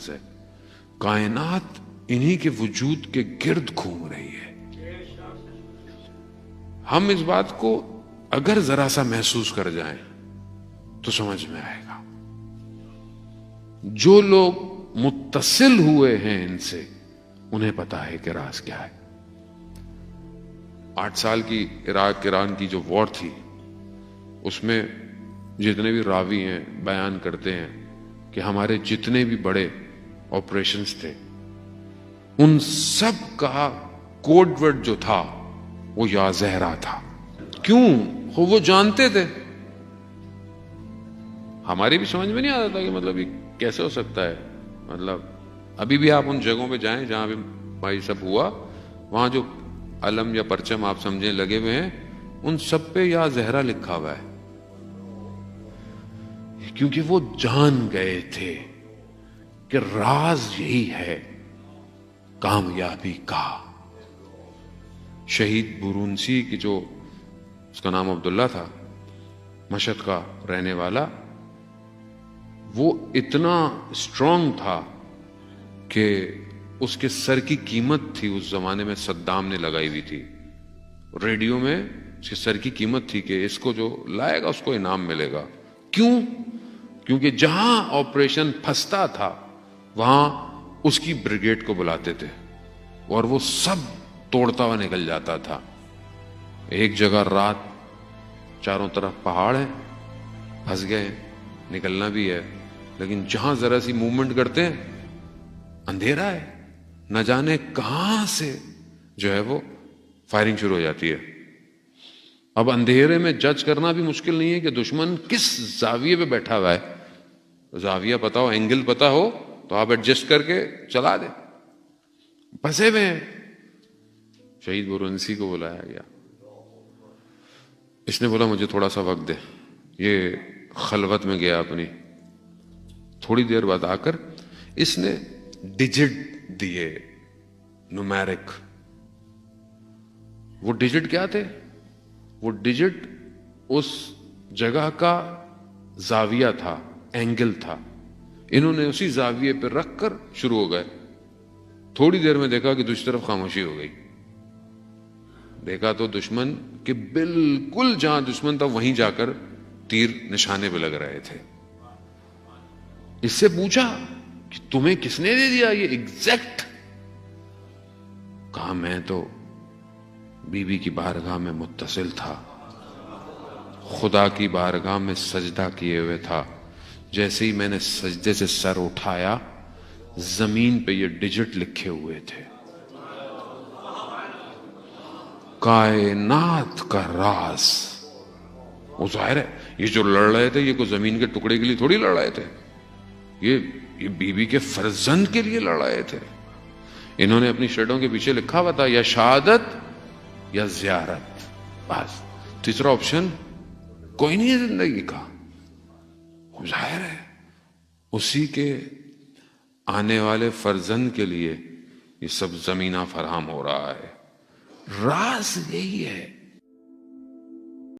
راز ہے. کائنات انہی کے وجود کے گرد گھوم رہی ہے. ہم اس بات کو اگر ذرا سا محسوس کر جائیں تو سمجھ میں آئے گا. جو لوگ متصل ہوئے ہیں ان سے انہیں پتا ہے کہ راز کیا ہے. 8 سال کی عراق ایران کی جو وار تھی اس میں جتنے بھی راوی ہیں بیان کرتے ہیں کہ ہمارے جتنے بھی بڑے آپریشنز تھے ان سب کا کوڈ ورڈ جو تھا وہ یا زہرا تھا. کیوں؟ وہ جانتے تھے. ہماری بھی سمجھ میں نہیں آتا تھا کہ مطلب یہ کیسے ہو سکتا ہے. مطلب ابھی بھی آپ ان جگہوں پہ جائیں جہاں بھی بھائی سب ہوا, وہاں جو علم یا پرچم آپ سمجھیں لگے ہوئے ہیں ان سب پہ یا زہرا لکھا ہوا ہے, کیونکہ وہ جان گئے تھے کہ راز یہی ہے کامیابی کا. شہید برونسی کی جو اس کا نام عبداللہ تھا, مشہد کا رہنے والا, وہ اتنا اسٹرانگ تھا کہ اس کے سر کی قیمت تھی اس زمانے میں صدام نے لگائی ہوئی تھی. ریڈیو میں اس کے سر کی قیمت تھی کہ اس کو جو لائے گا اس کو انعام ملے گا. کیوں؟ کیونکہ جہاں آپریشن پھنستا تھا وہاں اس کی بریگیڈ کو بلاتے تھے اور وہ سب توڑتا ہوا نکل جاتا تھا. ایک جگہ رات, چاروں طرف پہاڑ ہیں, پھنس گئے, نکلنا بھی ہے, لیکن جہاں ذرا سی موومنٹ کرتے ہیں اندھیرا ہے, نہ جانے کہاں سے جو ہے وہ فائرنگ شروع ہو جاتی ہے. اب اندھیرے میں جج کرنا بھی مشکل نہیں ہے کہ دشمن کس زاویے پہ بیٹھا ہوا ہے. زاویہ پتا ہو, اینگل پتا ہو تو آپ ایڈجسٹ کر کے چلا دیں. پھنسے ہوئے ہیں. شہید برونسی کو بلایا گیا. اس نے بولا مجھے تھوڑا سا وقت دے. یہ خلوت میں گیا اپنی. تھوڑی دیر بعد آ کر اس نے ڈیجٹ دیے, نومیرک. وہ ڈیجٹ کیا تھے؟ وہ ڈیجٹ اس جگہ کا زاویہ تھا, اینگل تھا. انہوں نے اسی زاویے پہ رکھ کر شروع ہو گئے. تھوڑی دیر میں دیکھا کہ دوسری طرف خاموشی ہو گئی. دیکھا تو دشمن کہ بالکل جہاں دشمن تھا وہیں جا کر تیر نشانے پہ لگ رہے تھے. اس سے پوچھا کہ تمہیں کس نے دے دیا یہ ایگزیکٹ؟ کہا میں تو بی بی کی بارگاہ میں متصل تھا, خدا کی بارگاہ میں سجدہ کیے ہوئے تھا. جیسے ہی میں نے سجدے سے سر اٹھایا زمین پہ یہ ڈیجٹ لکھے ہوئے تھے. کائنات کا راز. وہ ظاہر ہے یہ جو لڑ رہے تھے یہ کوئی زمین کے ٹکڑے کے لیے تھوڑی لڑ رہے تھے, یہ بیوی کے فرزند کے لیے لڑ رہے تھے. انہوں نے اپنی شرٹوں کے پیچھے لکھا ہوا تھا یا شہادت یا زیارت, بس. تیسرا آپشن کوئی نہیں ہے زندگی کا. ظاہر ہے اسی کے آنے والے فرزند کے لیے یہ سب زمینہ فراہم ہو رہا ہے. راز یہی ہے